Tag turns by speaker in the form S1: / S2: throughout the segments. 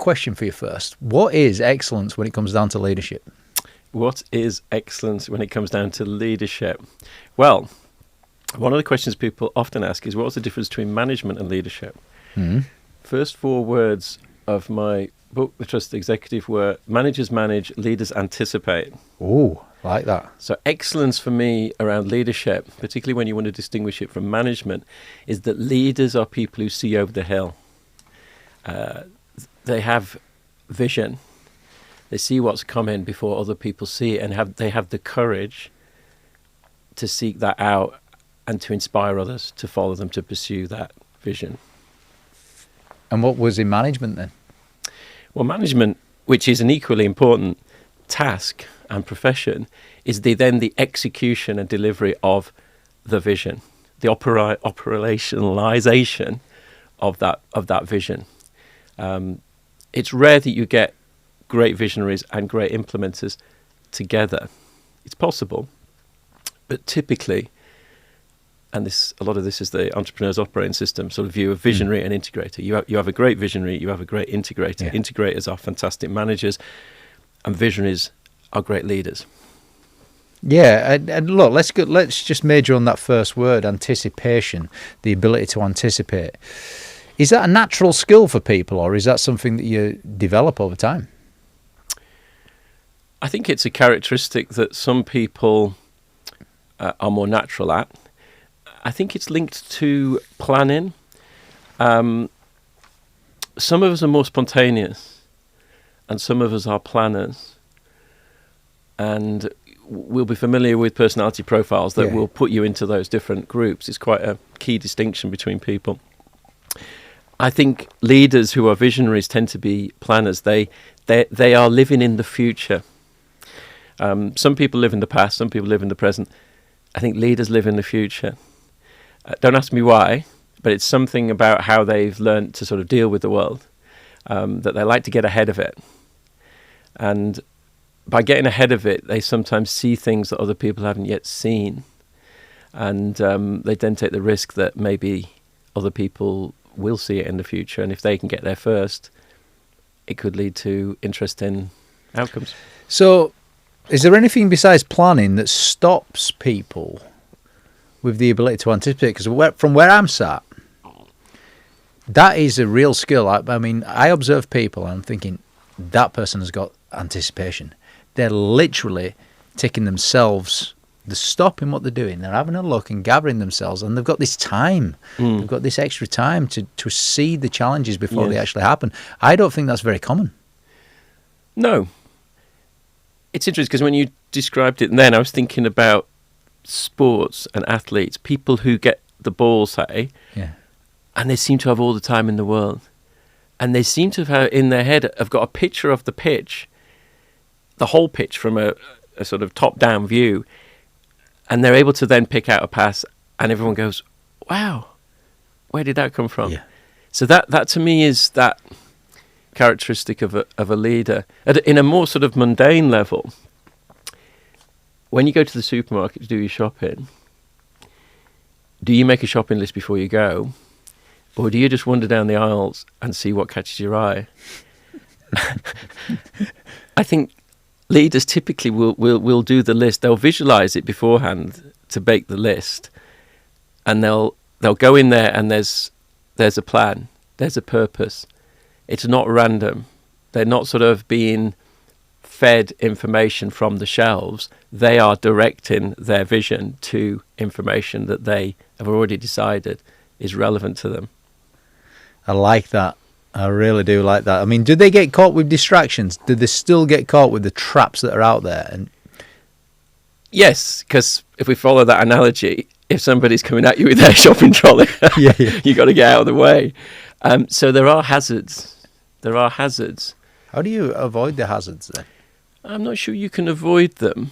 S1: question for you first. What is excellence when it comes down to leadership?
S2: What is excellence when it comes down to leadership? Well, one of the questions people often ask is, what's the difference between management and leadership? First 4 words of my book, The Trusted Executive, were managers manage, leaders anticipate.
S1: Oh, like that.
S2: So excellence for me around leadership, particularly when you want to distinguish it from management, is that leaders are people who see over the hill. They have vision. They see what's coming before other people see it, and they have the courage to seek that out and to inspire others to follow them, to pursue that vision.
S1: And what was in management then?
S2: Well, management, which is an equally important task and profession, is then the execution and delivery of the vision, the operationalization of that vision. It's rare that you get great visionaries and great implementers together. It's possible, but typically, and a lot of this is the entrepreneur's operating system sort of view of visionary and integrator. You have a great visionary, you have a great integrator. Yeah. Integrators are fantastic managers, and visionaries are great leaders.
S1: Yeah, and look, let's just major on that first word, anticipation, the ability to anticipate. Is that a natural skill for people, or is that something that you develop over time?
S2: I think it's a characteristic that some people are more natural at. I think it's linked to planning. Some of us are more spontaneous, and some of us are planners. And we'll be familiar with personality profiles that will put you into those different groups. It's quite a key distinction between people. I think leaders who are visionaries tend to be planners. They are living in the future. Some people live in the past, some people live in the present. I think leaders live in the future. Don't ask me why, but it's something about how they've learned to sort of deal with the world, that they like to get ahead of it. And by getting ahead of it, they sometimes see things that other people haven't yet seen. And they then take the risk that maybe other people will see it in the future. And if they can get there first, it could lead to interesting outcomes.
S1: So is there anything besides planning that stops people with the ability to anticipate? Because from where I'm sat, that is a real skill. I mean, I observe people and I'm thinking, that person has got anticipation. They're literally taking themselves, they're stopping what they're doing. They're having a look and gathering themselves, and they've got this time. They've got this extra time to see the challenges before they actually happen. I don't think that's very common.
S2: No. It's interesting because when you described it then, I was thinking about sports and athletes, people who get the ball, say, and they seem to have all the time in the world. And they seem to have, in their head, have got a picture of the pitch, the whole pitch from a sort of top-down view, and they're able to then pick out a pass, and everyone goes, wow, where did that come from? Yeah. So that to me is that characteristic of a leader. In a more sort of mundane level, when you go to the supermarket to do your shopping, do you make a shopping list before you go? Or do you just wander down the aisles and see what catches your eye? I think leaders typically will do the list. They'll visualize it beforehand to bake the list. And they'll go in there and there's a plan. There's a purpose. It's not random. They're not sort of being fed information from the shelves. They are directing their vision to information that they have already decided is relevant to them.
S1: I like that. I really do like that. I mean, do they get caught with distractions? Do they still get caught with the traps that are out there? And
S2: yes, because if we follow that analogy, if somebody's coming at you with their shopping trolley, you got to get out of the way. So there are hazards. There are hazards.
S1: How do you avoid the hazards then?
S2: I'm not sure you can avoid them.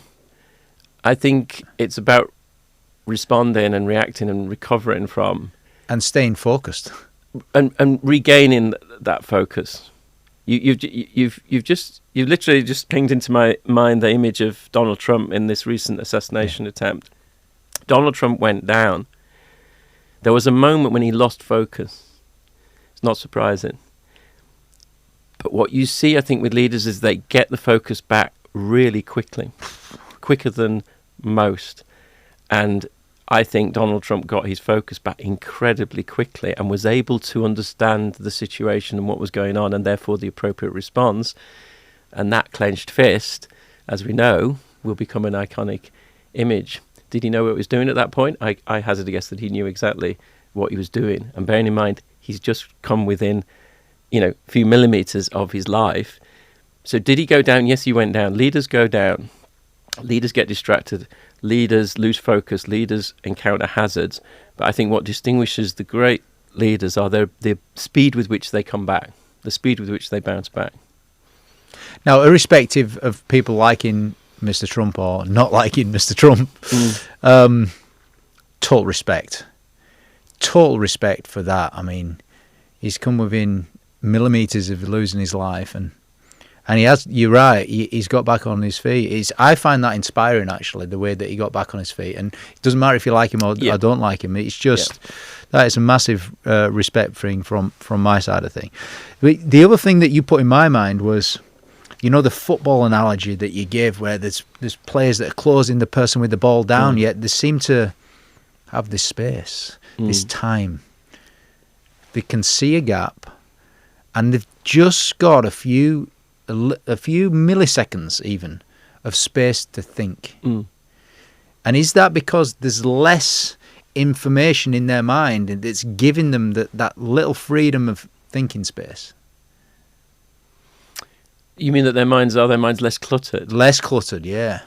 S2: I think it's about responding and reacting and recovering from,
S1: and staying focused,
S2: and regaining that focus. You've literally just pinged into my mind the image of Donald Trump in this recent assassination attempt. Donald Trump went down. There was a moment when he lost focus. It's not surprising. But what you see, I think, with leaders is they get the focus back really quickly, quicker than most. And I think Donald Trump got his focus back incredibly quickly and was able to understand the situation and what was going on, and therefore the appropriate response. And that clenched fist, as we know, will become an iconic image. Did he know what he was doing at that point? I hazard a guess that he knew exactly what he was doing. And bearing in mind, he's just come within, a few millimeters of his life. So did he go down? Yes, he went down. Leaders go down. Leaders get distracted. Leaders lose focus. Leaders encounter hazards. But I think what distinguishes the great leaders are the speed with which they come back, the speed with which they bounce back.
S1: Now, irrespective of people liking Mr. Trump or not liking Mr. Trump, total respect for that. I mean, he's come within millimeters of losing his life, and he has. You're right. He's got back on his feet. I find that inspiring, actually, the way that he got back on his feet. And it doesn't matter if you like him or don't like him. It's just that is a massive respect thing from my side of thing. The other thing that you put in my mind was, the football analogy that you gave, where there's players that are closing the person with the ball down, yet they seem to have this space, this time. They can see a gap, and they've just got a few milliseconds even of space to think. And is that because there's less information in their mind and it's giving them that little freedom of thinking space?
S2: You mean that their minds less cluttered?
S1: Less cluttered, yeah.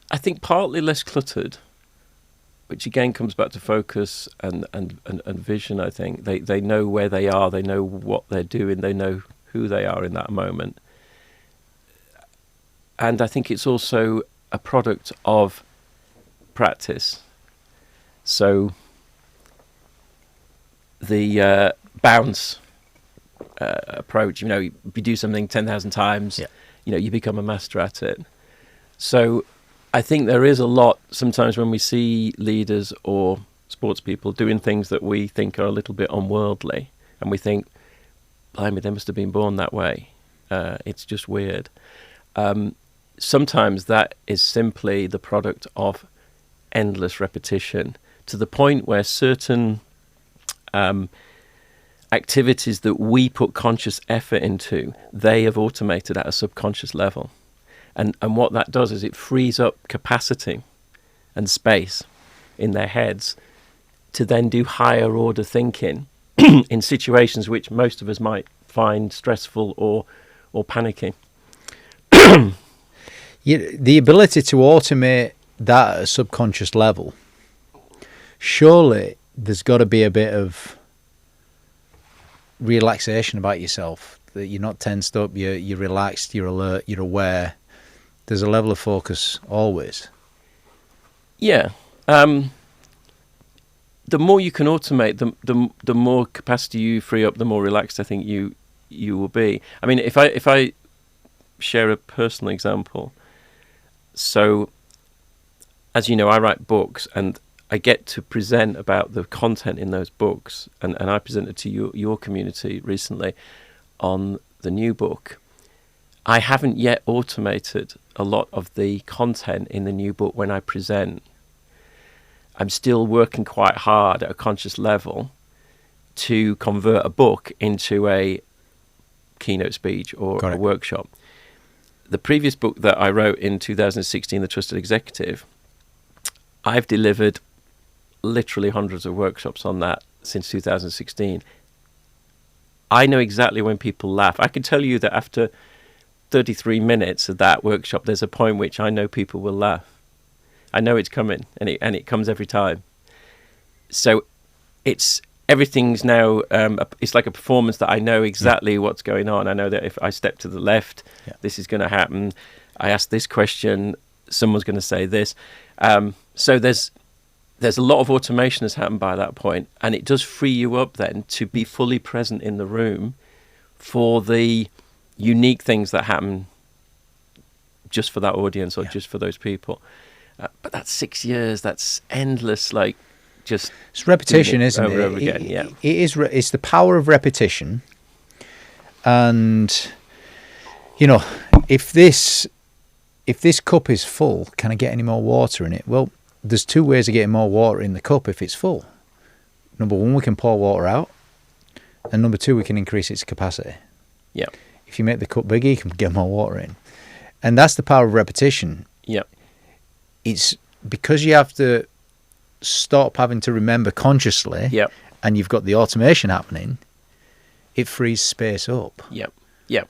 S2: I think partly less cluttered, which again comes back to focus and vision. I think they know where they are, they know what they're doing, they know who they are in that moment. And I think it's also a product of practice. So the bounce approach, you do something 10,000 times, you become a master at it. So I think there is a lot sometimes when we see leaders or sports people doing things that we think are a little bit unworldly, and we think, blimey, they must have been born that way. It's just weird. Sometimes that is simply the product of endless repetition, to the point where certain activities that we put conscious effort into, they have automated at a subconscious level. And what that does is it frees up capacity and space in their heads to then do higher order thinking in situations which most of us might find stressful or panicky.
S1: The ability to automate that at a subconscious level, surely there's got to be a bit of relaxation about yourself, that you're not tensed up, you're relaxed, you're alert, you're aware. There's a level of focus always.
S2: Yeah. The more you can automate, the more capacity you free up, the more relaxed I think you will be. I mean, if I share a personal example, so as you know, I write books and I get to present about the content in those books, and I presented to your community recently on the new book. I haven't yet automated a lot of the content in the new book when I present. I'm still working quite hard at a conscious level to convert a book into a keynote speech or a workshop. The previous book that I wrote in 2016, The Trusted Executive, I've delivered literally hundreds of workshops on that since 2016. I know exactly when people laugh. I can tell you that after 33 minutes of that workshop, there's a point which I know people will laugh. I know it's coming, and it comes every time. So everything's now, it's like a performance that I know exactly what's going on. I know that if I step to the left, this is going to happen. I ask this question, someone's going to say this. So there's a lot of automation that's happened by that point, and it does free you up then to be fully present in the room for the unique things that happen just for that audience or just for those people. But that's 6 years, that's endless, just... It's
S1: repetition, isn't it?
S2: Over again,
S1: It is. It's the power of repetition. And, you know, if this cup is full, can I get any more water in it? Well, there's two ways of getting more water in the cup if it's full. Number one, we can pour water out. And number two, we can increase its capacity.
S2: Yeah.
S1: If you make the cup bigger, you can get more water in. And that's the power of repetition.
S2: Yeah.
S1: It's because you have to stop having to remember consciously,
S2: Yep.
S1: and you've got the automation happening, it frees space up.
S2: Yep. Yep.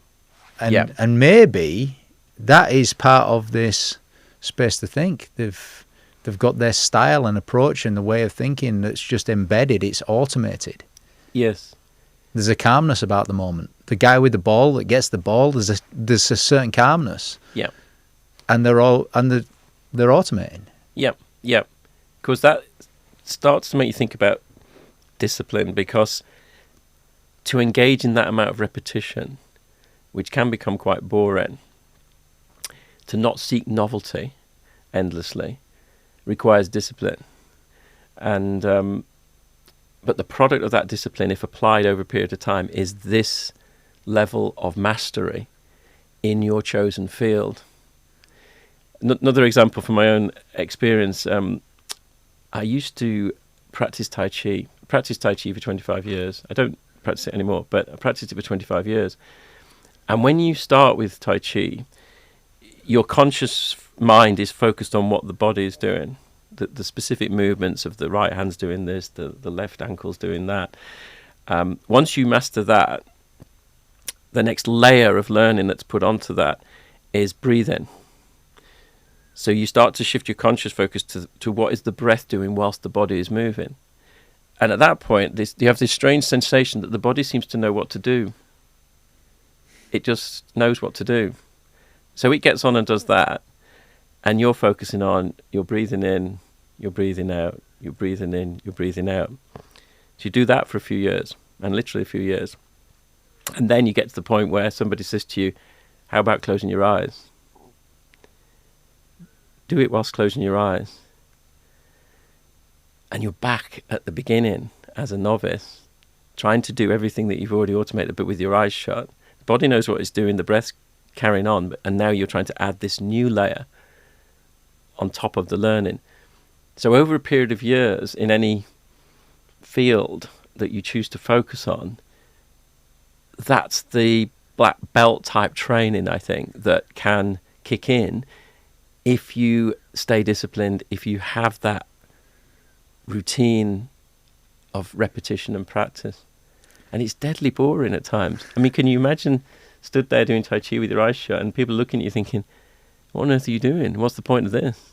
S1: And
S2: Yep.
S1: and maybe that is part of this space to think. They've got their style and approach and the way of thinking that's just embedded. It's automated.
S2: Yes.
S1: There's a calmness about the moment. The guy with the ball that gets the ball, there's a certain calmness.
S2: Yeah.
S1: And they're automating.
S2: Yep. Yep. Because that starts to make you think about discipline, because to engage in that amount of repetition, which can become quite boring, to not seek novelty endlessly requires discipline. And but the product of that discipline, if applied over a period of time, is this level of mastery in your chosen field. Another example from my own experience, I used to practice Tai Chi. I practiced Tai Chi for 25 years. I don't practice it anymore, but I practiced it for 25 years. And when you start with Tai Chi, your conscious mind is focused on what the body is doing, the specific movements of the right hand's doing this, the left ankle's doing that. Once you master that, the next layer of learning that's put onto that is breathing. So you start to shift your conscious focus to what is the breath doing whilst the body is moving. And at that point, you have this strange sensation that the body seems to know what to do. It just knows what to do. So it gets on and does that, and you're focusing on, you're breathing in, you're breathing out, you're breathing in, you're breathing out. So you do that for a few years, and literally a few years. And then you get to the point where somebody says to you, how about closing your eyes? Do it whilst closing your eyes. And you're back at the beginning as a novice, trying to do everything that you've already automated, but with your eyes shut. The body knows what it's doing, the breath's carrying on, and now you're trying to add this new layer on top of the learning. So over a period of years, in any field that you choose to focus on, that's the black belt type training, I think, that can kick in if you stay disciplined, if you have that routine of repetition and practice. And it's deadly boring at times. I mean, can you imagine stood there doing Tai Chi with your eyes shut and people looking at you thinking, what on earth are you doing? What's the point of this?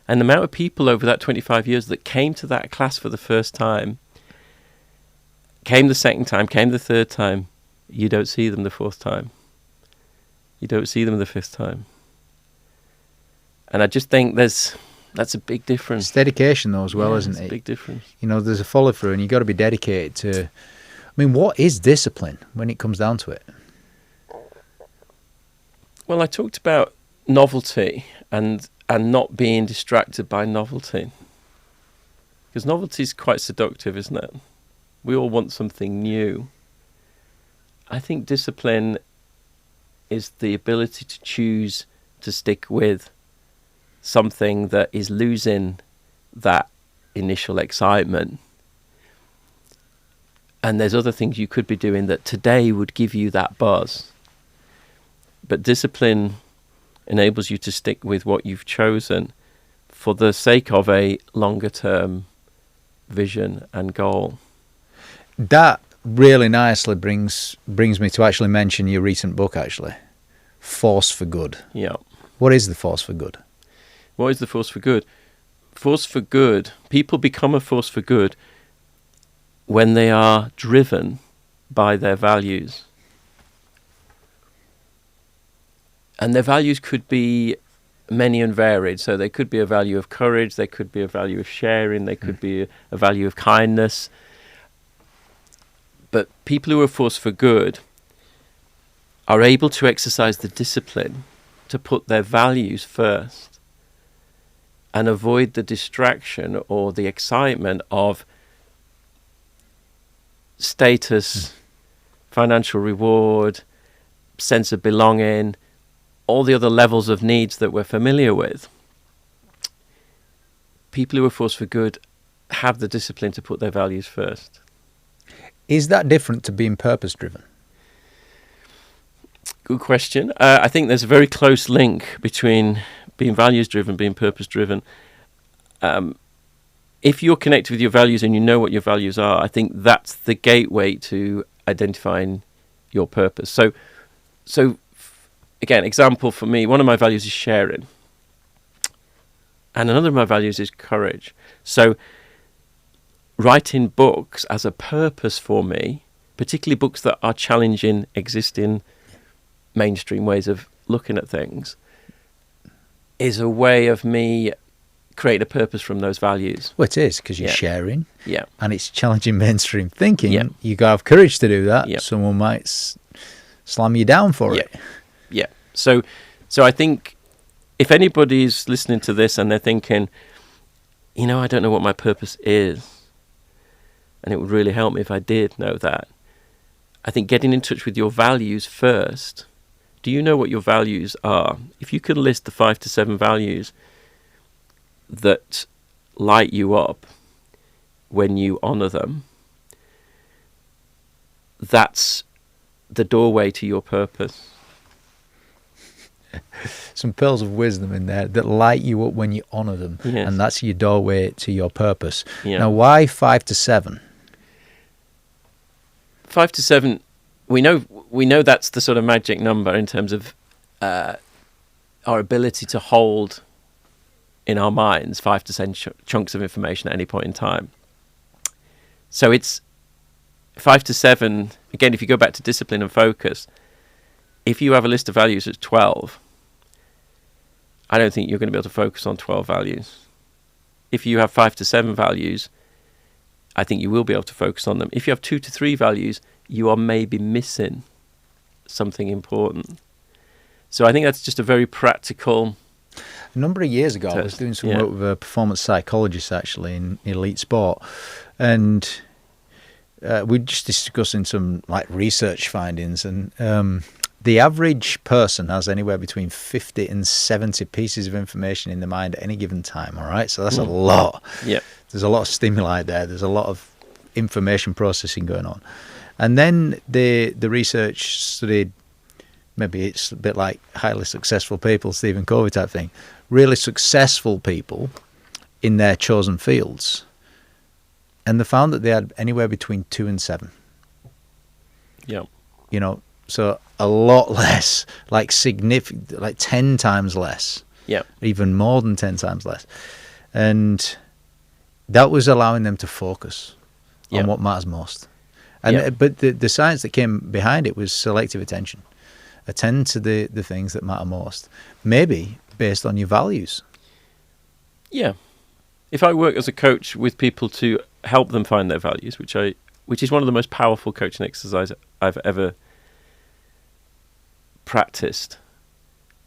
S2: And the amount of people over that 25 years that came to that class for the first time, came the second time, came the third time, you don't see them the fourth time. You don't see them the fifth time. And I just think that's a big difference.
S1: It's dedication, though, as well, isn't
S2: it? It's a big difference.
S1: You know, there's a follow through, and you've got to be dedicated to. I mean, what is discipline when it comes down to it?
S2: Well, I talked about novelty and not being distracted by novelty, because novelty is quite seductive, isn't it? We all want something new. I think discipline is the ability to choose to stick with something that is losing that initial excitement. And there's other things you could be doing that today would give you that buzz. But discipline enables you to stick with what you've chosen for the sake of a longer term vision and goal.
S1: That really nicely brings me to actually mention your recent book, actually. Force for Good.
S2: Yeah.
S1: What is the force for good?
S2: What is the force for good? Force for good, people become a force for good when they are driven by their values. And their values could be many and varied. So they could be a value of courage, they could be a value of sharing, they could be a value of kindness. But people who are force for good are able to exercise the discipline to put their values first and avoid the distraction or the excitement of status, financial reward, sense of belonging, all the other levels of needs that we're familiar with. People who are forced for good have the discipline to put their values first.
S1: Is that different to being purpose-driven?
S2: Good question. I think there's a very close link between being values-driven, being purpose-driven. If you're connected with your values and you know what your values are, I think that's the gateway to identifying your purpose. So again, example for me, one of my values is sharing. And another of my values is courage. So writing books as a purpose for me, particularly books that are challenging existing mainstream ways of looking at things, is a way of me creating a purpose from those values.
S1: Well, it is, because you're sharing,
S2: Yeah.
S1: and it's challenging mainstream thinking.
S2: Yeah.
S1: You got to have courage to do that.
S2: Yeah.
S1: Someone might slam you down for it.
S2: Yeah. So I think if anybody's listening to this and they're thinking, I don't know what my purpose is, and it would really help me if I did know that, I think getting in touch with your values first. Do you know what your values are? If you can list the 5 to 7 values that light you up when you honour them, that's the doorway to your purpose.
S1: Some pearls of wisdom in there that light you up when you honour them.
S2: Yes.
S1: And that's your doorway to your purpose.
S2: Yeah.
S1: Now, why 5 to 7?
S2: 5 to 7, we know that's the sort of magic number in terms of our ability to hold in our minds 5 to 7 chunks of information at any point in time. So it's 5 to 7, again, if you go back to discipline and focus, if you have a list of values that's 12, I don't think you're going to be able to focus on 12 values. If you have 5 to 7 values, I think you will be able to focus on them. If you have 2 to 3 values, you are maybe missing something important. So I think that's just a very practical.
S1: A number of years ago,
S2: test.
S1: I was doing some work with a performance psychologist, actually, in elite sport. And we're just discussing some research findings. And the average person has anywhere between 50 and 70 pieces of information in their mind at any given time, all right? So that's a lot.
S2: Yeah.
S1: There's a lot of stimuli there. There's a lot of information processing going on. And then the research studied, maybe it's a bit like highly successful people, Stephen Covey type thing, really successful people in their chosen fields. And they found that they had anywhere between 2 and 7.
S2: Yeah.
S1: So a lot less, significant, 10 times less.
S2: Yeah.
S1: Even more than 10 times less. And that was allowing them to focus on what matters most. And but the science that came behind it was selective attention. Attend to the things that matter most, maybe based on your values.
S2: Yeah. If I work as a coach with people to help them find their values, which is one of the most powerful coaching exercises I've ever practiced.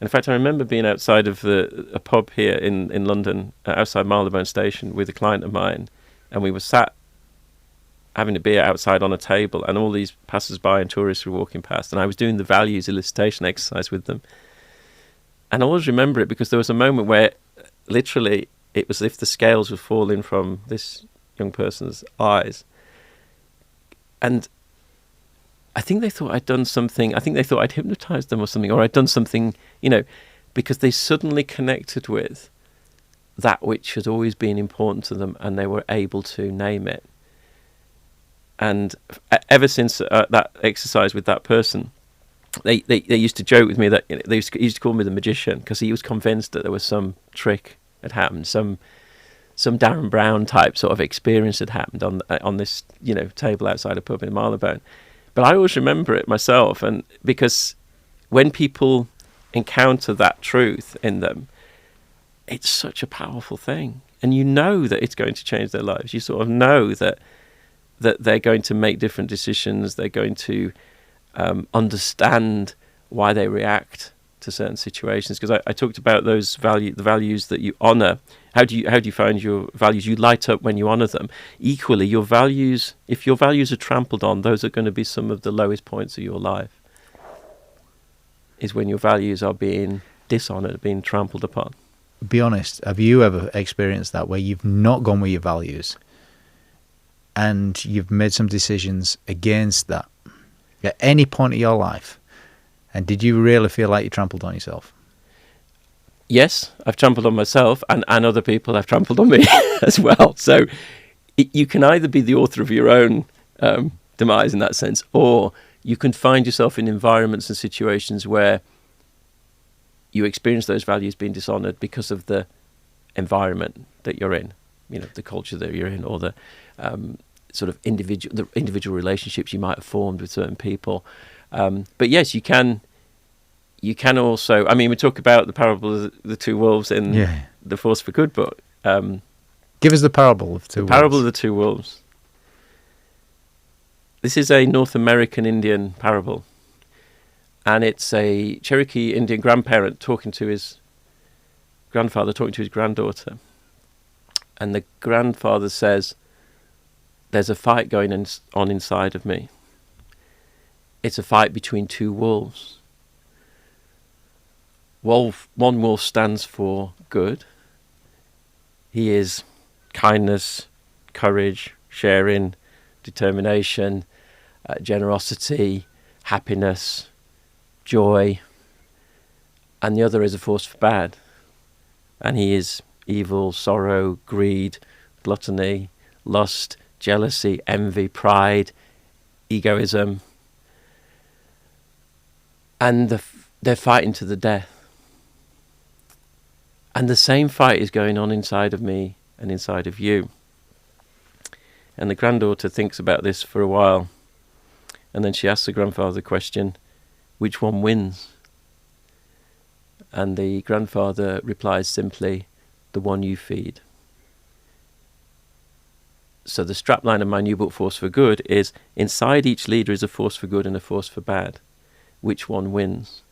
S2: In fact, I remember being outside of a pub here in London, outside Marylebone Station, with a client of mine, and we were sat having a beer outside on a table, and all these passers-by and tourists were walking past, and I was doing the values elicitation exercise with them. And I always remember it because there was a moment where literally it was as if the scales were falling from this young person's eyes. And I think they thought I'd done something. I think they thought I'd hypnotized them or something, or I'd done something, because they suddenly connected with that which had always been important to them, and they were able to name it. And ever since that exercise with that person, they used to joke with me that they used to call me the magician, because he was convinced that there was some trick had happened, some Darren Brown type sort of experience had happened on this table outside a pub in Marylebone. But I always remember it myself, and because when people encounter that truth in them, it's such a powerful thing, and that it's going to change their lives. You sort of know that they're going to make different decisions. They're going to understand why they react to certain situations, because I talked about the values that you honour. How do you find your values? You light up when you honour them. Equally, your values, if your values are trampled on, those are going to be some of the lowest points of your life, is when your values are being dishonoured, being trampled upon.
S1: Be honest, have you ever experienced that, where you've not gone with your values and you've made some decisions against that at any point of your life? And did you really feel like you trampled on yourself?
S2: Yes, I've trampled on myself, and other people have trampled on me as well. So you can either be the author of your own demise in that sense, or you can find yourself in environments and situations where you experience those values being dishonoured because of the environment that you're in, the culture that you're in, or the sort of individual relationships you might have formed with certain people. But yes, you can also. I mean, we talk about the parable of the two wolves in the Force for Good book.
S1: Give us the parable of two wolves.
S2: The parable of the two wolves. This is a North American Indian parable, and it's a Cherokee Indian grandparent talking to his grandfather, talking to his granddaughter, and the grandfather says, "There's a fight going on inside of me. It's a fight between two wolves. One wolf stands for good. He is kindness, courage, sharing, determination, generosity, happiness, joy. And the other is a force for bad. And he is evil, sorrow, greed, gluttony, lust, jealousy, envy, pride, egoism. And they're fighting to the death. And the same fight is going on inside of me and inside of you." And the granddaughter thinks about this for a while, and then she asks the grandfather the question, "Which one wins?" And the grandfather replies simply, "The one you feed." So the strapline of my new book, Force for Good, is inside each leader is a force for good and a force for bad. Which one wins?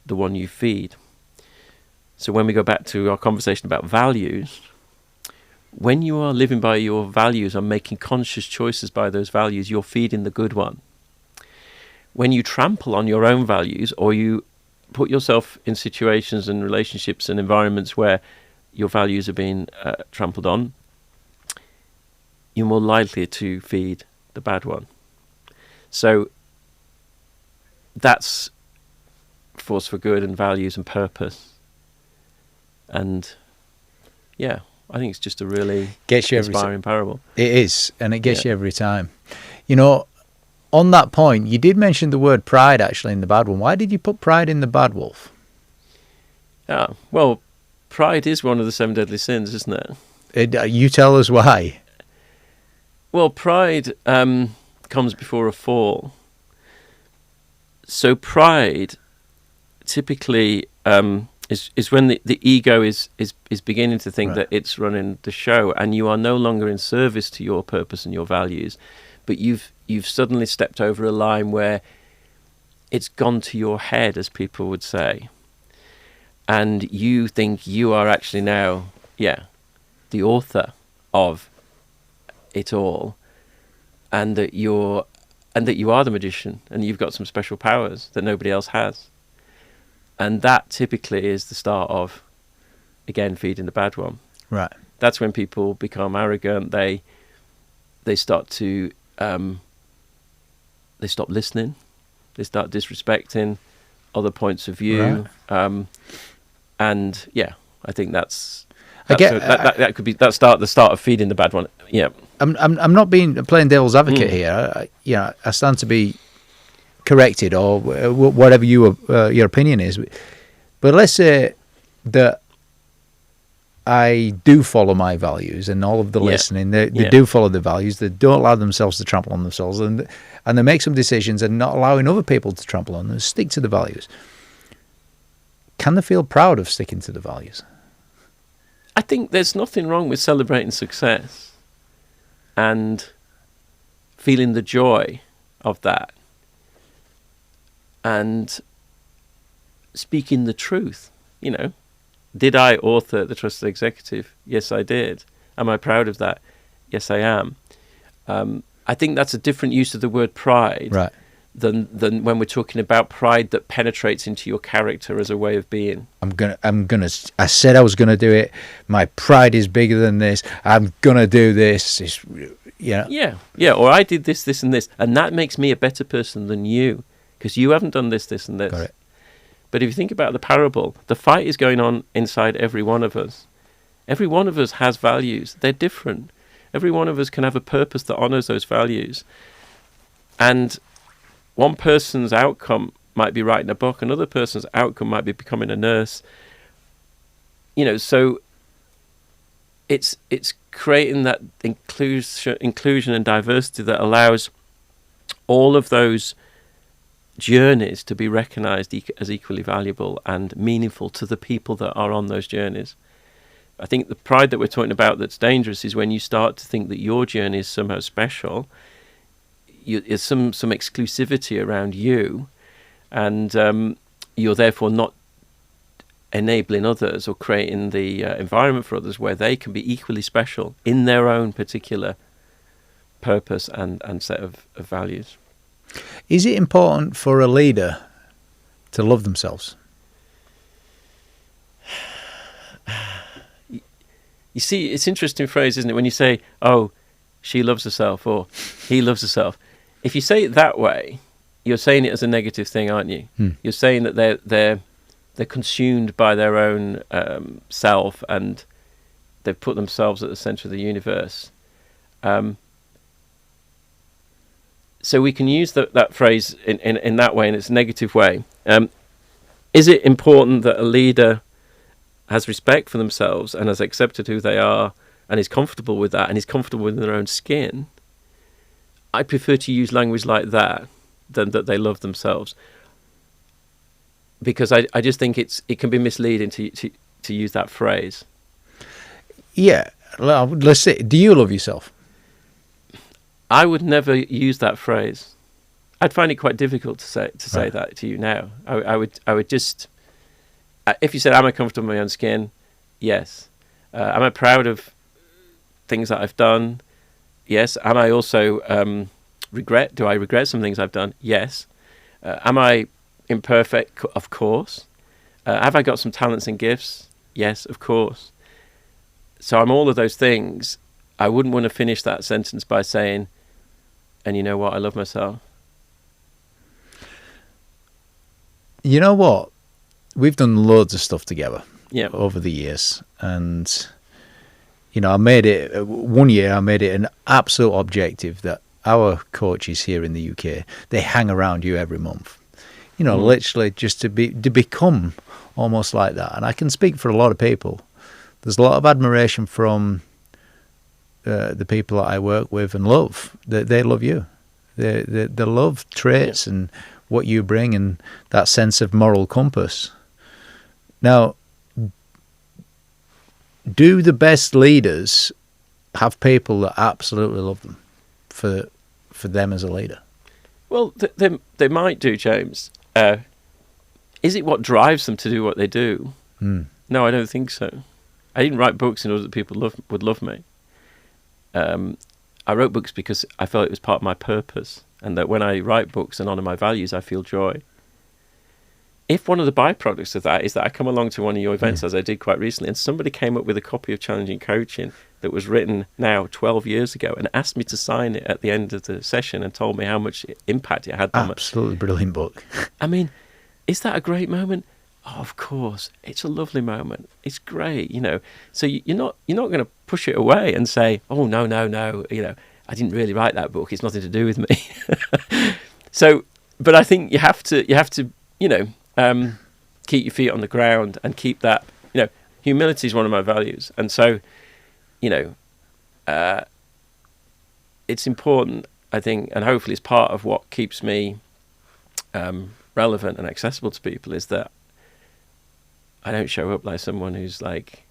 S2: The one you feed. So when we go back to our conversation about values, when you are living by your values and making conscious choices by those values, you're feeding the good one. When you trample on your own values, or you put yourself in situations and relationships and environments where your values are being trampled on, you're more likely to feed the bad one. So that's force for good and values and purpose. And yeah, I think it's just a really inspiring parable.
S1: It is, and it gets you every time. On that point, you did mention the word pride actually in the bad one. Why did you put pride in the bad wolf?
S2: Well, pride is one of the 7 deadly sins, isn't it?
S1: You tell us why.
S2: Well, pride comes before a fall. So pride typically is when the ego is beginning to think that it's running the show, and you are no longer in service to your purpose and your values, but you've suddenly stepped over a line where it's gone to your head, as people would say, and you think you are actually now the author of it all, and that you are the magician, and you've got some special powers that nobody else has. And that typically is the start of, again, feeding the bad one.
S1: Right.
S2: That's when people become arrogant. They start to they stop listening. They start disrespecting other points of view. Right. And yeah, I think that could be the start of feeding the bad one. Yeah.
S1: I'm not playing devil's advocate here. I stand to be corrected or whatever your opinion is, but let's say that I do follow my values, and all of the listening, they do follow the values. They don't allow themselves to trample on themselves, and they make some decisions and not allowing other people to trample on them. Stick to the values. Can they feel proud of sticking to the values?
S2: I think there's nothing wrong with celebrating success and feeling the joy of that. And speaking the truth. Did I author The Trusted Executive? Yes, I did. Am I proud of that? Yes, I am. I think that's a different use of the word pride,
S1: Right.
S2: than when we're talking about pride that penetrates into your character as a way of being.
S1: I said I was gonna do it. My pride is bigger than this. I'm gonna do this.
S2: Yeah. Or I did this, this, and this, and that makes me a better person than you because you haven't done this, this, and this.
S1: Got it.
S2: But if you think about the parable, the fight is going on inside every one of us. Every one of us has values. They're different. Every one of us can have a purpose that honours those values. And one person's outcome might be writing a book, another person's outcome might be becoming a nurse. So it's creating that inclusion and diversity that allows all of those journeys to be recognised as equally valuable and meaningful to the people that are on those journeys. I think the pride that we're talking about that's dangerous is when you start to think that your journey is somehow special. There's some exclusivity around you, and you're therefore not enabling others or creating the environment for others where they can be equally special in their own particular purpose and set of values.
S1: Is it important for a leader to love themselves?
S2: You see, it's an interesting phrase, isn't it? When you say, oh, she loves herself or he loves herself. If you say it that way, you're saying it as a negative thing, aren't you? You're saying that they're consumed by their own self and they've put themselves at the centre of the universe. So we can use that phrase in that way, in its negative way. Is it important that a leader has respect for themselves and has accepted who they are and is comfortable with that and is comfortable in their own skin? I prefer to use language like that than that they love themselves, because I just think it can be misleading to use that phrase.
S1: Yeah. Well, let's say, do you love yourself?
S2: I would never use that phrase. I'd find it quite difficult to say
S1: Right.
S2: that to you now. I would just, if you said, am I comfortable in my own skin? Yes. Am I proud of things that I've done? Yes. Am I also do I regret some things I've done? Yes. Am I imperfect? Of course. Have I got some talents and gifts? Yes, of course. So I'm all of those things. I wouldn't want to finish that sentence by saying, and you know what, I love myself.
S1: You know what? We've done loads of stuff together over the years. And, I made it, one year I made it an absolute objective that our coaches here in the UK, they hang around you every month. Literally just to become almost like that. And I can speak for a lot of people. There's a lot of admiration from the people that I work with and love. They love you. They love traits and what you bring and that sense of moral compass. Now, do the best leaders have people that absolutely love them for them as a leader?
S2: Well, they might do, James. Is it what drives them to do what they do? No, I don't think so. I didn't write books in order that people would love me. I wrote books because I felt it was part of my purpose, and that when I write books and honour my values, I feel joy. If one of the byproducts of that is that I come along to one of your events, as I did quite recently, and somebody came up with a copy of Challenging Coaching that was written now 12 years ago and asked me to sign it at the end of the session and told me how much impact it had on me.
S1: Absolutely brilliant book.
S2: I mean, is that a great moment? Oh, of course. It's a lovely moment. It's great, So you're not going to push it away and say, oh, no, I didn't really write that book. It's nothing to do with me. So, but I think you have to, keep your feet on the ground and keep that, humility is one of my values. And so, it's important, I think, and hopefully it's part of what keeps me relevant and accessible to people, is that I don't show up like someone who's like,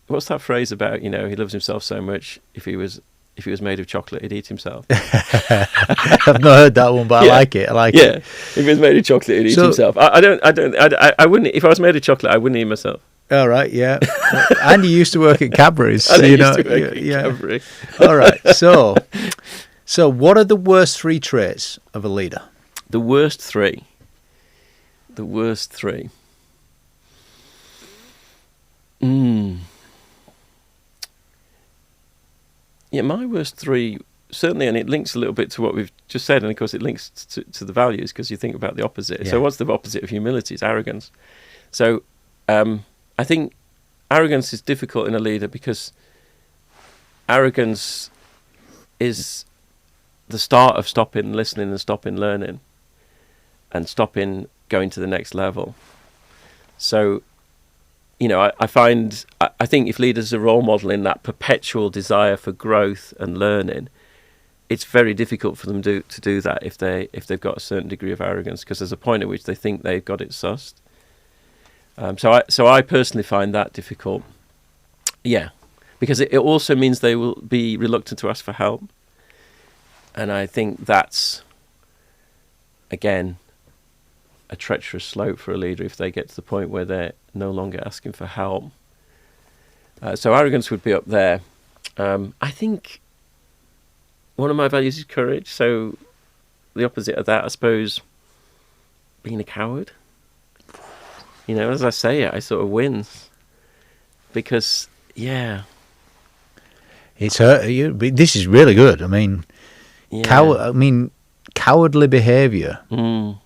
S2: what's that phrase about, he loves himself so much, if if it was made of chocolate, he'd eat himself.
S1: I've not heard that one, but
S2: Yeah.
S1: I like it. I like
S2: Yeah,
S1: it.
S2: if it was made of chocolate, he'd eat
S1: So-
S2: himself. I wouldn't. If I was made of chocolate, I wouldn't eat myself.
S1: All right, yeah. And you used to work at Cadbury's.
S2: I
S1: so
S2: used to work at Cadbury.
S1: All right. So what are the worst 3 traits of a leader?
S2: The worst 3. The worst 3. Yeah, my worst 3, certainly, and it links a little bit to what we've just said, and of course it links to the values, because you think about the opposite.
S1: Yeah.
S2: So what's the opposite of humility? It's arrogance. So I think arrogance is difficult in a leader, because arrogance is the start of stopping listening and stopping learning and stopping going to the next level. So, I think if leaders are role modeling that perpetual desire for growth and learning, it's very difficult for them to do that if they've got a certain degree of arrogance, because there's a point at which they think they've got it sussed. So I personally find that difficult. Yeah, because it also means they will be reluctant to ask for help, and I think that's, again, a treacherous slope for a leader if they get to the point where they're no longer asking for help. So arrogance would be up there. I think one of my values is courage. So the opposite of that, I suppose, being a coward. As I say it, I sort of wins. Because, yeah.
S1: It's this is really good. I mean,
S2: Yeah.
S1: Cowardly behaviour.
S2: Mm.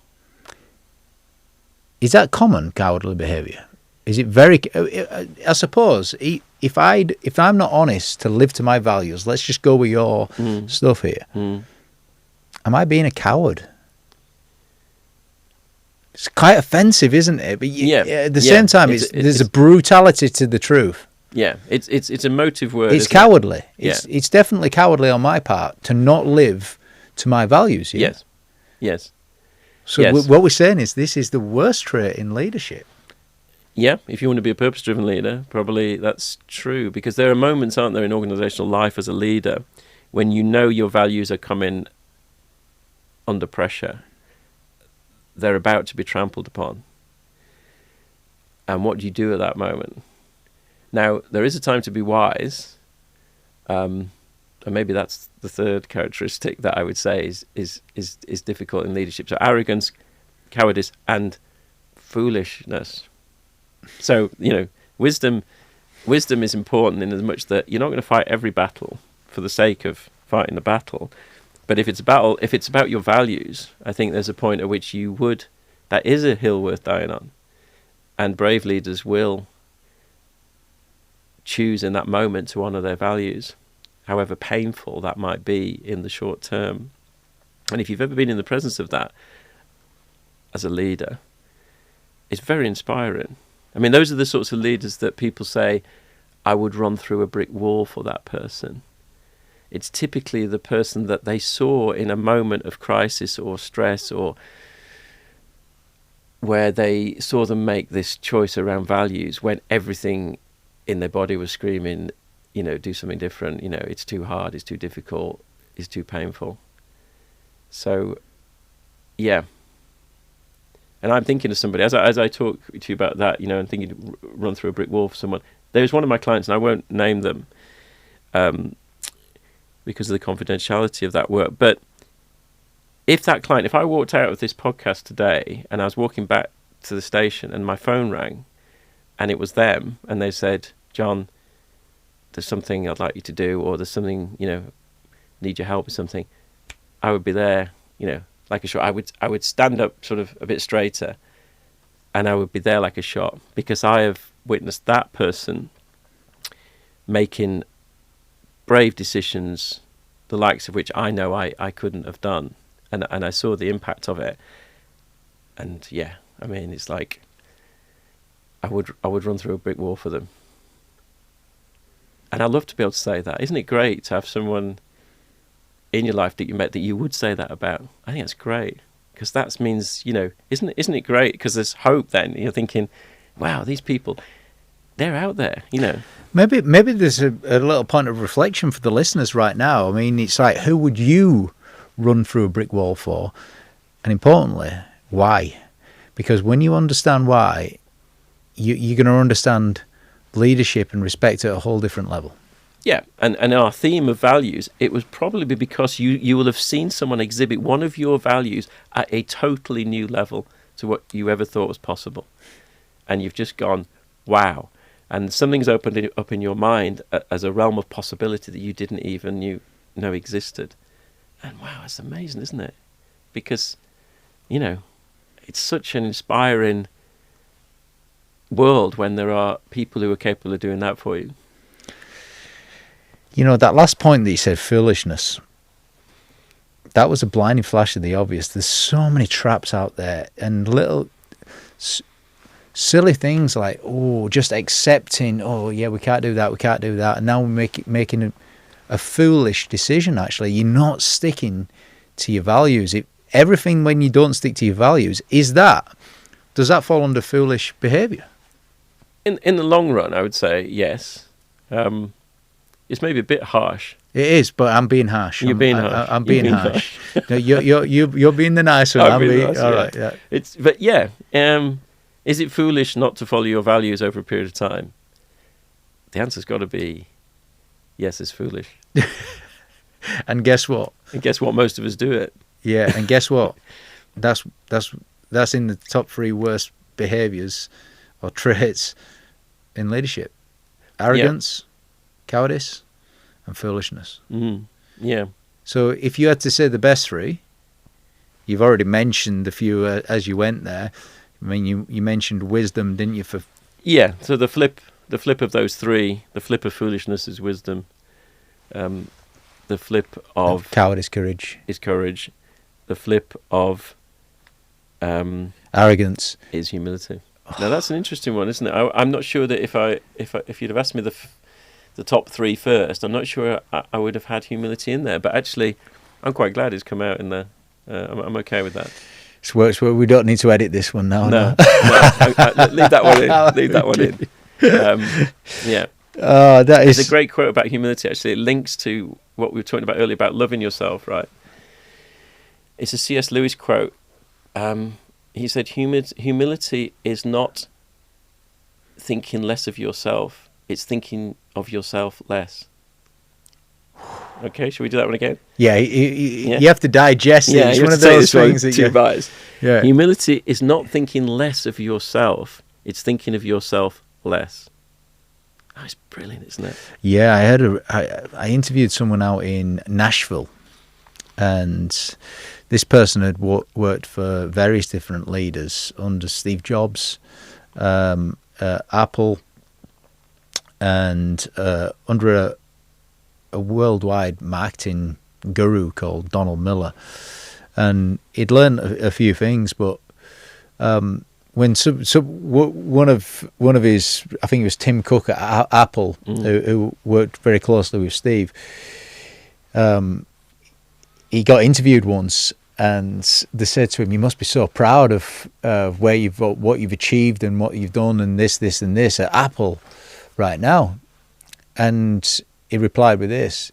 S1: Is that common, cowardly behaviour? Is it very? I suppose if I'm not honest to live to my values, let's just go with your stuff here. Am I being a coward? It's quite offensive, isn't it? But at the same time, there's a brutality to the truth.
S2: Yeah, it's a motive word.
S1: It's cowardly. It's definitely cowardly on my part to not live to my values. Here.
S2: Yes.
S1: So what we're saying is this is the worst trait in leadership.
S2: Yeah, if you want to be a purpose-driven leader, probably that's true, because there are moments, aren't there, in organisational life as a leader when your values are coming under pressure. They're about to be trampled upon. And what do you do at that moment? Now, there is a time to be wise, and maybe that's the third characteristic that I would say is difficult in leadership. So arrogance, cowardice, and foolishness. So, wisdom is important in as much that you're not going to fight every battle for the sake of fighting the battle. But if it's about your values, I think there's a point at which that is a hill worth dying on. And brave leaders will choose in that moment to honour their values, however painful that might be in the short term. And if you've ever been in the presence of that as a leader, it's very inspiring. I mean, those are the sorts of leaders that people say, I would run through a brick wall for that person. It's typically the person that they saw in a moment of crisis or stress, or where they saw them make this choice around values when everything in their body was screaming, do something different, it's too hard, it's too difficult, it's too painful. So, yeah. And I'm thinking of somebody, as I talk to you about that, and thinking run through a brick wall for someone. There's one of my clients, and I won't name them because of the confidentiality of that work. But if I walked out of this podcast today and I was walking back to the station and my phone rang and it was them and they said, John, there's something I'd like you to do, or there's something, need your help with something, I would be there, like a shot. I would stand up sort of a bit straighter and I would be there like a shot, because I have witnessed that person making brave decisions, the likes of which I know I couldn't have done. And I saw the impact of it. And yeah, I mean, it's like I would run through a brick wall for them. And I'd love to be able to say that. Isn't it great to have someone in your life that you met that you would say that about? I think that's great, because that means, isn't it great? Because there's hope then. You're thinking, wow, these people, they're out there, you know.
S1: Maybe there's a little point of reflection for the listeners right now. I mean, it's like, who would you run through a brick wall for? And importantly, why? Because when you understand why, you're going to understand leadership and respect at a whole different level.
S2: Yeah, and our theme of values, it was probably because you will have seen someone exhibit one of your values at a totally new level to what you ever thought was possible. And you've just gone, wow. And something's opened up in your mind as a realm of possibility that you didn't even know existed. And wow, it's amazing, isn't it? Because, you know, it's such an inspiring world when there are people who are capable of doing that for you.
S1: You know, that last point that you said, foolishness, that was a blinding flash of the obvious. There's so many traps out there, and little silly things like, just accepting, yeah, we can't do that. And now we're making a foolish decision, actually. You're not sticking to your values. Everything when you don't stick to your values, does that fall under foolish behaviour?
S2: In the long run, I would say yes. It's maybe a bit harsh.
S1: It is, but I'm being harsh.
S2: You're being harsh.
S1: I'm being harsh. No, you're being the nice one. I'm being
S2: nice,
S1: all
S2: yeah.
S1: right. Yeah.
S2: But yeah, is it foolish not to follow your values over a period of time? The answer's got to be yes. It's foolish.
S1: And guess what?
S2: And guess what? Most of us do it.
S1: Yeah, and guess what? That's in the top 3 worst behaviours or traits in leadership: arrogance, cowardice, and foolishness.
S2: Yeah. So
S1: if you had to say the best 3, you've already mentioned a few as you went there. I mean, you mentioned wisdom, didn't you?
S2: So the flip of those 3, the flip of foolishness is wisdom. The flip of
S1: cowardice, courage.
S2: Is courage. The flip of
S1: arrogance
S2: is humility. Now that's an interesting one, isn't it? I'm not sure that if you'd have asked me the top 3 first, I'm not sure I would have had humility in there. But actually, I'm quite glad it's come out in there. I'm okay with that.
S1: It works well. We don't need to edit this one now.
S2: No. Leave that one in. Leave that one in. Yeah. There's a great quote about humility. Actually, it links to what we were talking about earlier about loving yourself. Right. It's a C.S. Lewis quote. He said, "Humility is not thinking less of yourself; it's thinking of yourself less." Okay, should we do that one again?
S1: Yeah, you have to digest it. It's one of those things that
S2: two bites.
S1: Yeah.
S2: Humility is not thinking less of yourself; it's thinking of yourself less. Oh, it's brilliant, isn't it?
S1: Yeah, I interviewed someone out in Nashville, and this person had worked for various different leaders under Steve Jobs, Apple, and under a worldwide marketing guru called Donald Miller. And he'd learned a few things, but when one of his, I think it was Tim Cook at Apple, who worked very closely with Steve, he got interviewed once, and they said to him, "You must be so proud of what you've achieved and what you've done, and this and this at Apple right now." And he replied with this: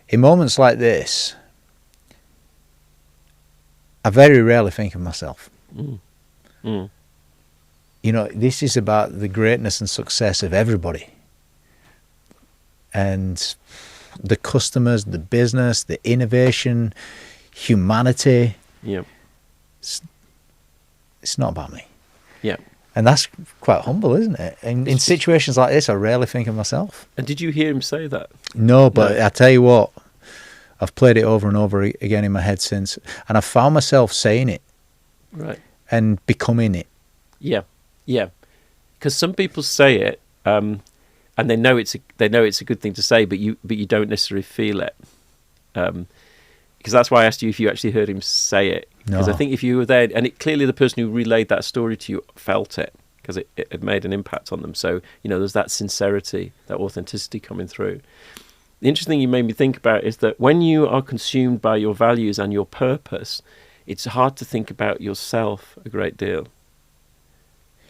S1: "In moments like this, I very rarely think of myself. You know, this is about the greatness and success of everybody, and the customers, the business, the innovation, humanity.
S2: Yeah,
S1: it's not about me."
S2: Yeah.
S1: And that's quite humble, isn't it? And in situations like this, I rarely think of myself.
S2: And did you hear him say that?
S1: No, but I tell you what, I've played it over and over again in my head since, and I found myself saying it,
S2: right,
S1: and becoming it.
S2: Yeah, yeah. Because some people say it, and they know it's a good thing to say, but you don't necessarily feel it. Because that's why I asked you if you actually heard him say it. Because I think if you were there, and clearly the person who relayed that story to you felt it, because it had made an impact on them. So, you know, there's that sincerity, that authenticity coming through. The interesting thing you made me think about is that when you are consumed by your values and your purpose, it's hard to think about yourself a great deal.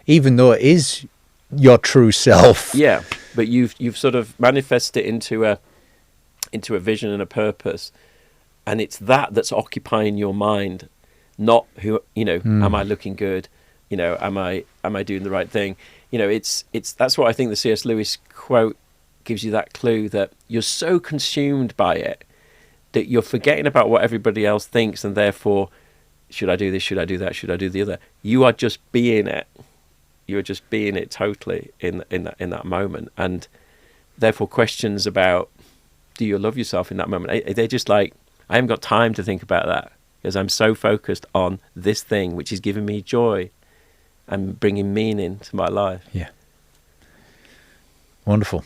S1: Even though it is your true self.
S2: Yeah, but you've sort of manifested it into a vision and a purpose, and it's that's occupying your mind, not who, am I looking good, am I doing the right thing? It's that's what I think the C.S. Lewis quote gives you, that clue that you're so consumed by it that you're forgetting about what everybody else thinks, and therefore, should I do this, should I do that, should I do the other? You are just being it. You're just being it totally in that moment, and therefore questions about, do you love yourself in that moment? They're just like, I haven't got time to think about that because I'm so focused on this thing which is giving me joy and bringing meaning to my life.
S1: Yeah. Wonderful.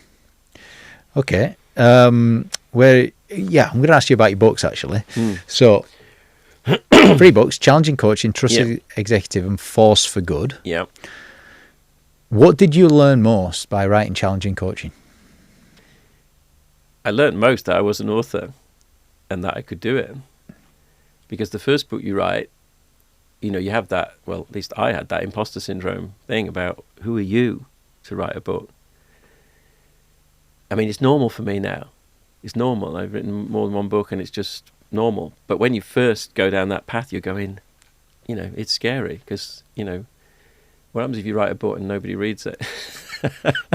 S1: Okay. I'm going to ask you about your books, actually. So, 3 books: Challenging Coaching, Trusted Executive, and Force for Good.
S2: Yeah.
S1: What did you learn most by writing Challenging Coaching?
S2: I learned most that I was an author and that I could do it. Because the first book you write, you have that, well, at least I had that imposter syndrome thing about, who are you to write a book? I mean, it's normal for me now. It's normal. I've written more than one book and it's just normal. But when you first go down that path, you're going, it's scary because, what happens if you write a book and nobody reads it?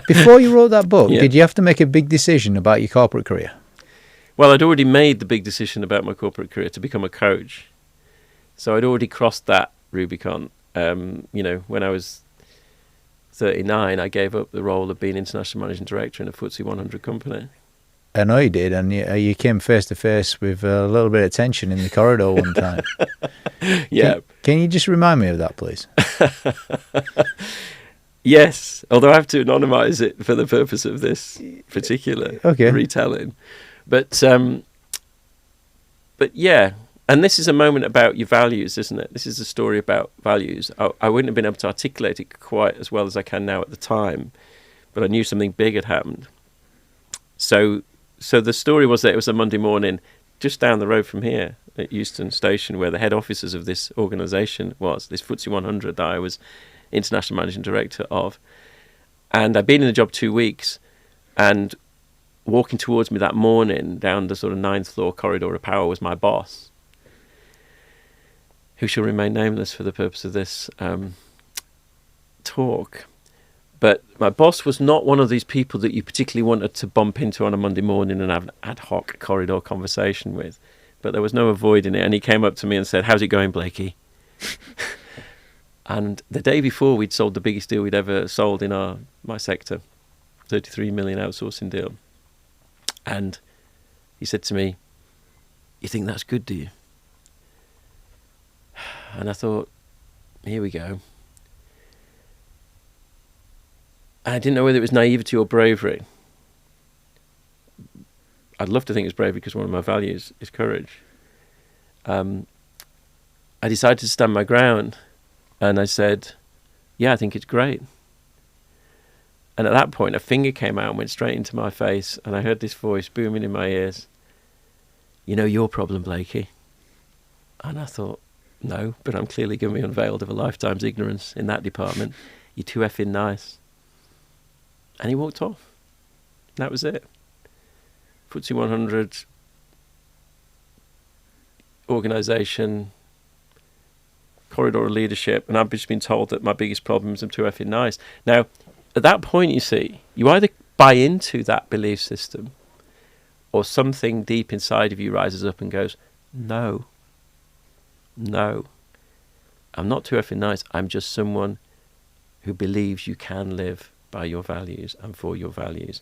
S1: Before you wrote that book, did you have to make a big decision about your corporate career?
S2: Well, I'd already made the big decision about my corporate career to become a coach. So I'd already crossed that Rubicon. When I was 39, I gave up the role of being international managing director in a FTSE 100 company.
S1: I know you did, and you came face to face with a little bit of tension in the corridor one time.
S2: Yeah.
S1: Can you just remind me of that, please?
S2: Yes, although I have to anonymise it for the purpose of this particular retelling. But yeah, and this is a moment about your values, isn't it? This is a story about values. I wouldn't have been able to articulate it quite as well as I can now at the time, but I knew something big had happened. So the story was that it was a Monday morning just down the road from here at Euston Station, where the head offices of this organisation was, this FTSE 100 that I was international managing director of. And I'd been in the job 2 weeks, and walking towards me that morning down the sort of 9th floor corridor of power was my boss, who shall remain nameless for the purpose of this talk. But my boss was not one of these people that you particularly wanted to bump into on a Monday morning and have an ad hoc corridor conversation with. But there was no avoiding it. And he came up to me and said, "How's it going, Blakey?" And the day before, we'd sold the biggest deal we'd ever sold in my sector, 33 million outsourcing deal. And he said to me, "You think that's good, do you?" And I thought, here we go. I didn't know whether it was naivety or bravery. I'd love to think it's bravery because one of my values is courage. I decided to stand my ground, and I said, "Yeah, I think it's great." And at that point, a finger came out and went straight into my face, and I heard this voice booming in my ears. "You know your problem, Blakey." And I thought, no, but I'm clearly going to be unveiled of a lifetime's ignorance in that department. You're too effing nice. And he walked off. That was it. FTSE 100 organisation, corridor of leadership, and I've just been told that my biggest problem is I'm too effing nice. Now, at that point, you see, you either buy into that belief system or something deep inside of you rises up and goes, no, I'm not too effing nice. I'm just someone who believes you can live by your values and for your values.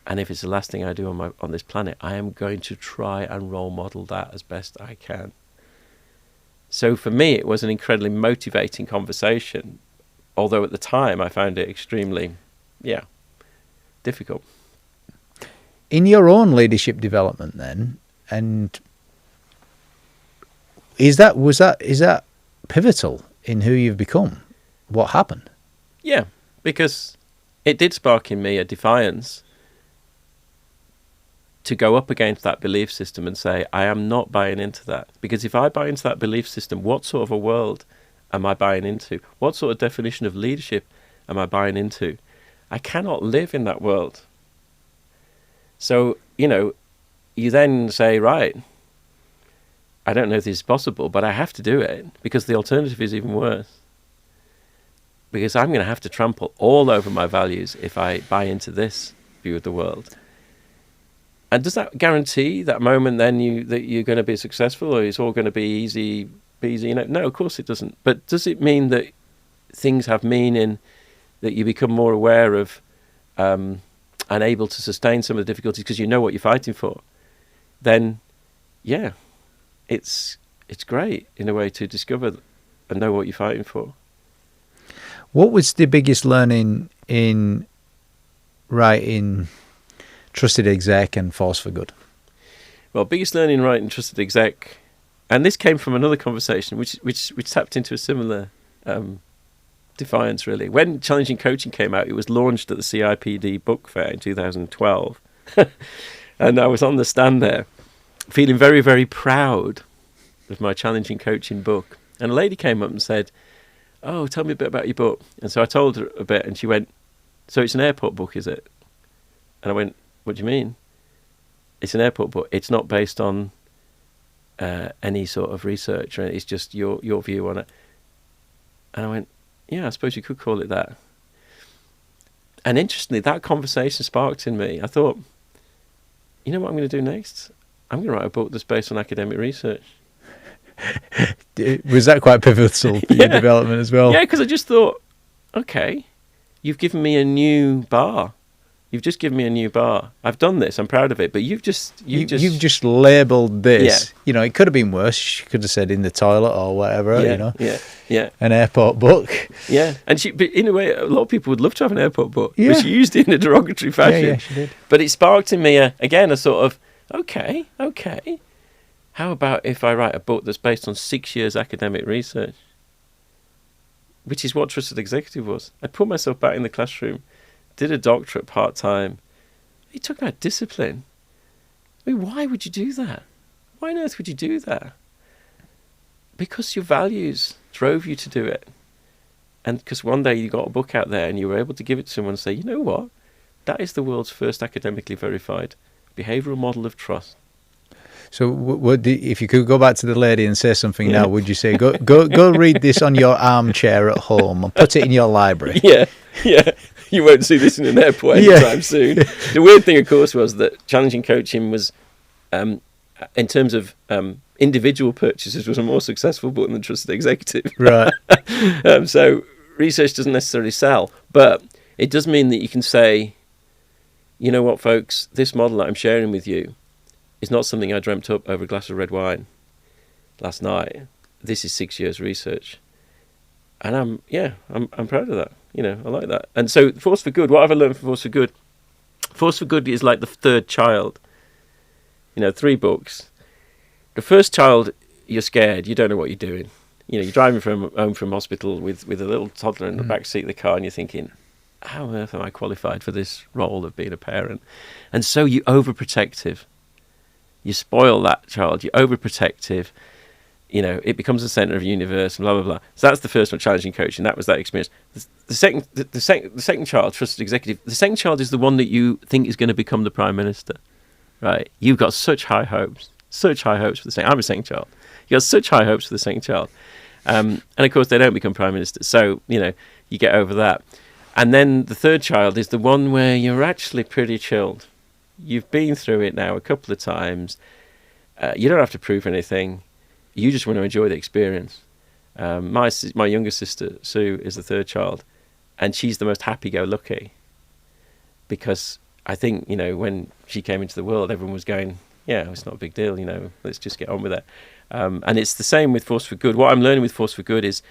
S2: And if it's the last thing I do on this planet, I am going to try and role model that as best I can. So for me, it was an incredibly motivating conversation, although at the time I found it extremely, difficult.
S1: In your own leadership development then, and is that pivotal in who you've become? What happened?
S2: Yeah, because it did spark in me a defiance to go up against that belief system and say, I am not buying into that. Because if I buy into that belief system, what sort of a world am I buying into? What sort of definition of leadership am I buying into? I cannot live in that world. So, you then say, right, I don't know if this is possible, but I have to do it because the alternative is even worse. Because I'm going to have to trample all over my values if I buy into this view of the world. And does that guarantee that moment then that you're going to be successful, or it's all going to be easy peasy? No, of course it doesn't. But does it mean that things have meaning, that you become more aware of and able to sustain some of the difficulties because you know what you're fighting for? Then, yeah, it's great in a way to discover and know what you're fighting for.
S1: What was the biggest learning in writing Trusted Exec and Force for Good?
S2: Well, biggest learning in writing Trusted Exec, and this came from another conversation which tapped into a similar defiance, really. When Challenging Coaching came out, it was launched at the CIPD book fair in 2012. And I was on the stand there, feeling very, very proud of my Challenging Coaching book. And a lady came up and said, "Oh, tell me a bit about your book." And so I told her a bit, and she went, "So it's an airport book, is it?" And I went, "What do you mean?" "It's an airport book. It's not based on any sort of research, or it's just your view on it." And I went, "Yeah, I suppose you could call it that." And interestingly, that conversation sparked in me. I thought, you know what I'm going to do next? I'm going to write a book that's based on academic research.
S1: Was that quite pivotal for your development as well?
S2: Yeah, because I just thought, okay, you've given me a new bar. You've just given me a new bar. I've done this. I'm proud of it. But you've just
S1: labelled this. Yeah. It could have been worse. You could have said in the toilet or whatever.
S2: Yeah.
S1: An airport book.
S2: Yeah, but in a way, a lot of people would love to have an airport book. Yeah. But she used it in a derogatory fashion.
S1: Yeah, she did.
S2: But it sparked in me a sort of okay. How about if I write a book that's based on 6 years academic research? Which is what Trusted Executive was. I put myself back in the classroom, did a doctorate part-time. You talk about discipline. I mean, why would you do that? Why on earth would you do that? Because your values drove you to do it. And because one day you got a book out there and you were able to give it to someone and say, you know what? That is the world's first academically verified behavioural model of trust.
S1: So if you could go back to the lady and say something now, would you say, go read this on your armchair at home and put it in your library?
S2: Yeah. You won't see this in an airport anytime soon. The weird thing, of course, was that Challenging Coaching was, in terms of individual purchases, was a more successful book than Trusted Executive.
S1: Right.
S2: So research doesn't necessarily sell, but it does mean that you can say, you know what, folks, this model that I'm sharing with you is not something I dreamt up over a glass of red wine last night. This is 6 years research. And I'm proud of that. I like that. And so Force for Good, what have I learned from Force for Good? Force for Good is like the third child. 3 books. The first child, you're scared. You don't know what you're doing. You're driving home from hospital with a little toddler in the back seat of the car and you're thinking, how on earth am I qualified for this role of being a parent? And so you're overprotective. You spoil that child. You're overprotective. It becomes the centre of the universe, and blah blah blah. So that's the first one, Challenging Coaching. That was that experience. The second child, Trusted Executive. The second child is the one that you think is going to become the Prime Minister, right? You've got such high hopes for the second. I'm a second child. You got such high hopes for the second child, and of course they don't become Prime Minister. So you get over that. And then the third child is the one where you're actually pretty chilled. You've been through it now a couple of times. You don't have to prove anything. You just want to enjoy the experience. My younger sister, Sue, is the third child, and she's the most happy-go-lucky because I think, when she came into the world, everyone was going, yeah, it's not a big deal, let's just get on with it. And it's the same with Force for Good. What I'm learning with Force for Good is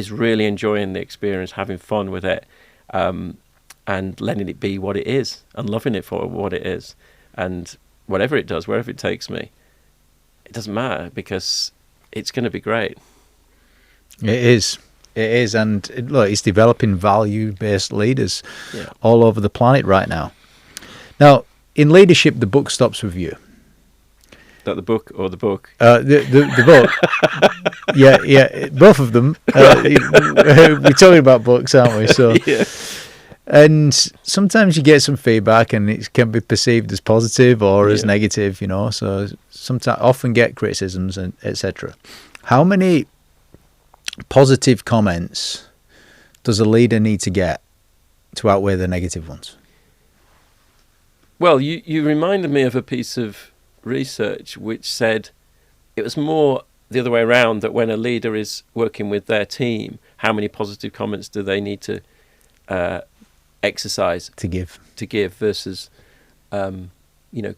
S2: really enjoying the experience, having fun with it, and letting it be what it is and loving it for what it is. And whatever it does, wherever it takes me, it doesn't matter because it's going to be great.
S1: It is. And look, it's developing value-based leaders all over the planet right now. Now, in leadership, the book stops with you.
S2: That the book or the book?
S1: The book. yeah, both of them. Right. We're talking about books, aren't we? So, And sometimes you get some feedback and it can be perceived as positive or as negative, you know. So sometimes often get criticisms and etc. How many positive comments does a leader need to get to outweigh the negative ones?
S2: Well, you reminded me of a piece of research which said it was more the other way around, that when a leader is working with their team, how many positive comments do they need to exercise
S1: To give
S2: versus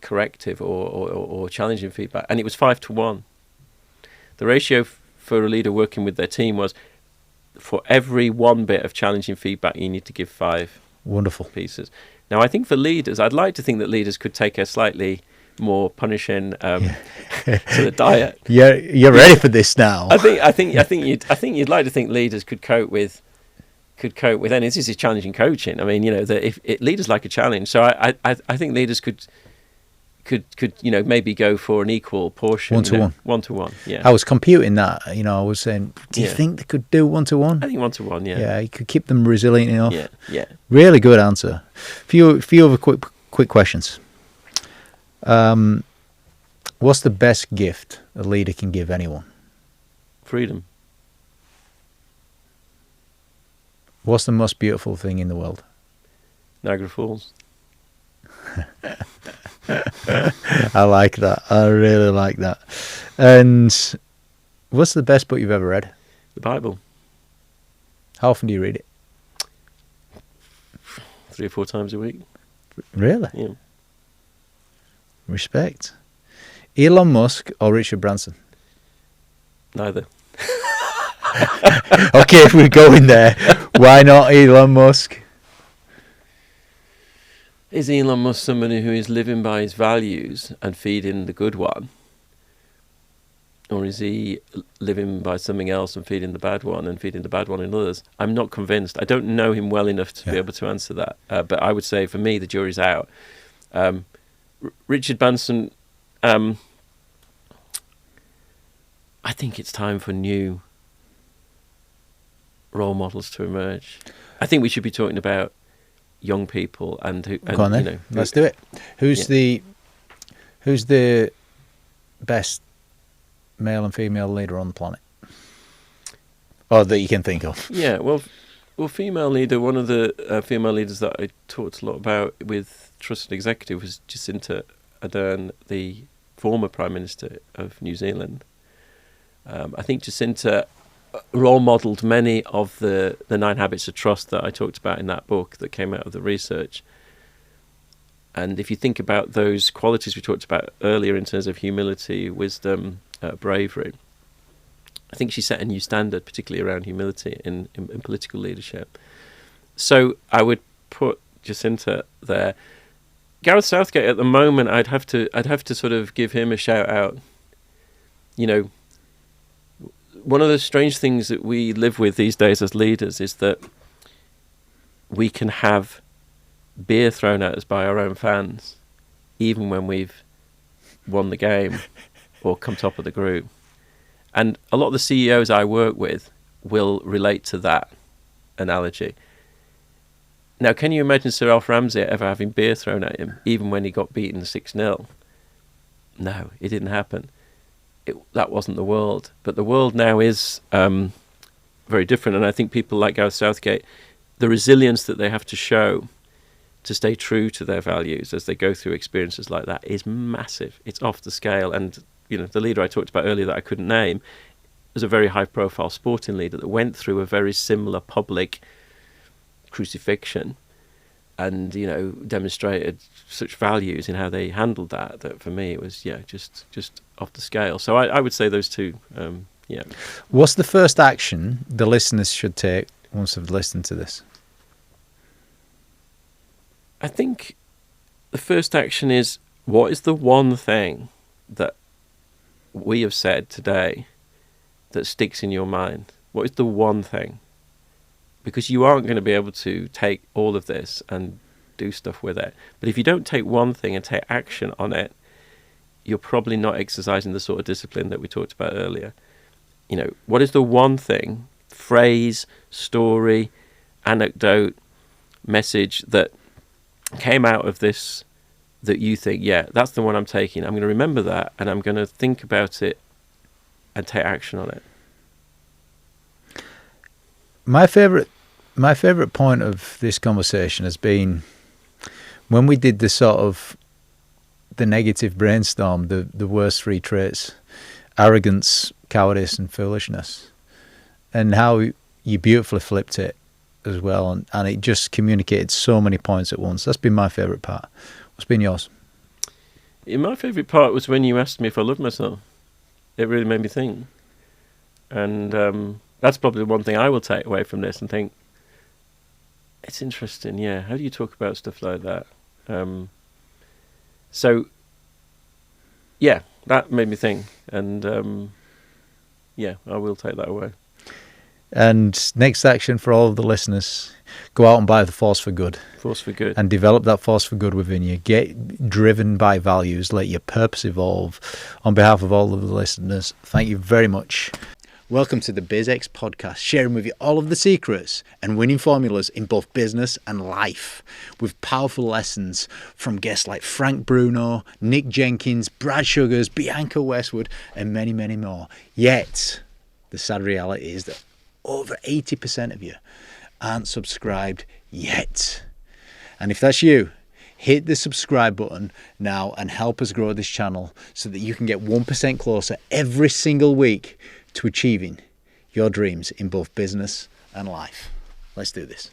S2: corrective or challenging feedback. And it was 5-1. The ratio for a leader working with their team was, for every one bit of challenging feedback, you need to give 5
S1: Wonderful
S2: pieces. Now, I think for leaders, I'd like to think that leaders could take a slightly more punishing sort of diet.
S1: You're ready for this now.
S2: I think you'd like to think leaders could cope with, and this is challenging coaching. I mean, that if leaders like a challenge, so I think leaders could maybe go for an equal portion,
S1: 1-to-1.
S2: 1-to-1. Yeah,
S1: I was computing that. I was saying, do you think they could do 1-to-1?
S2: I think 1-to-1. Yeah,
S1: yeah, you could keep them resilient enough.
S2: Yeah.
S1: Really good answer. Few other quick questions. What's the best gift a leader can give anyone?
S2: Freedom.
S1: What's the most beautiful thing in the world?
S2: Niagara Falls.
S1: I like that. I really like that. And what's the best book you've ever read?
S2: The Bible.
S1: How often do you read it?
S2: 3 or 4 times a week.
S1: Really?
S2: Yeah.
S1: Respect. Elon Musk or Richard Branson?
S2: Neither.
S1: Okay, if we're going there, why not Elon Musk?
S2: Is Elon Musk somebody who is living by his values and feeding the good one? Or is he living by something else and feeding the bad one and feeding the bad one in others? I'm not convinced. I don't know him well enough to be able to answer that. But I would say, for me, the jury's out. Richard Branson, I think it's time for new role models to emerge. I think we should be talking about young people and who.
S1: Go on then. Let's do it. Who's the best male and female leader on the planet, or that you can think of?
S2: Yeah, well, female leader. One of the female leaders that I talked a lot about with Trusted Executive was Jacinda Ardern, the former Prime Minister of New Zealand. I think Jacinda role modelled many of the 9 habits of trust that I talked about in that book that came out of the research. And if you think about those qualities we talked about earlier in terms of humility, wisdom, bravery, I think she set a new standard, particularly around humility in political leadership. So I would put Jacinda there. Gareth Southgate at the moment, I'd have to sort of give him a shout out. One of the strange things that we live with these days as leaders is that we can have beer thrown at us by our own fans, even when we've won the game or come top of the group. And a lot of the CEOs I work with will relate to that analogy. Now, can you imagine Sir Alf Ramsey ever having beer thrown at him, even when he got beaten 6-0? No, it didn't happen. That wasn't the world. But the world now is very different. And I think people like Gareth Southgate, the resilience that they have to show to stay true to their values as they go through experiences like that is massive. It's off the scale. And, the leader I talked about earlier that I couldn't name was a very high-profile sporting leader that went through a very similar public crucifixion and, demonstrated such values in how they handled that for me it was, just off the scale. So I would say those two,
S1: What's the first action the listeners should take once they've listened to this?
S2: I think the first action is, what is the one thing that we have said today that sticks in your mind? What is the one thing? Because you aren't going to be able to take all of this and do stuff with it. But if you don't take one thing and take action on it, you're probably not exercising the sort of discipline that we talked about earlier. What is the one thing, phrase, story, anecdote, message that came out of this that you think, yeah, that's the one I'm taking. I'm going to remember that, and I'm going to think about it and take action on it.
S1: My favourite point of this conversation has been when we did the negative brainstorm, the worst three traits: arrogance, cowardice, and foolishness, and how you beautifully flipped it as well, and it just communicated so many points at once. That's been my favourite part. What's been yours?
S2: My favourite part was when you asked me if I loved myself. It really made me think, and that's probably one thing I will take away from this and think, it's interesting, yeah. How do you talk about stuff like that? So, yeah, that made me think, and yeah, I will take that away.
S1: And next action for all of the listeners: go out and buy the Force for Good.
S2: Force for Good.
S1: And develop that force for good within you. Get driven by values. Let your purpose evolve. On behalf of all of the listeners, thank you very much. Welcome to the BizX podcast, sharing with you all of the secrets and winning formulas in both business and life, with powerful lessons from guests like Frank Bruno, Nick Jenkins, Brad Sugars, Bianca Westwood, and many, many more. Yet, the sad reality is that over 80% of you aren't subscribed yet. And if that's you, hit the subscribe button now and help us grow this channel so that you can get 1% closer every single week to achieving your dreams in both business and life. Let's do this.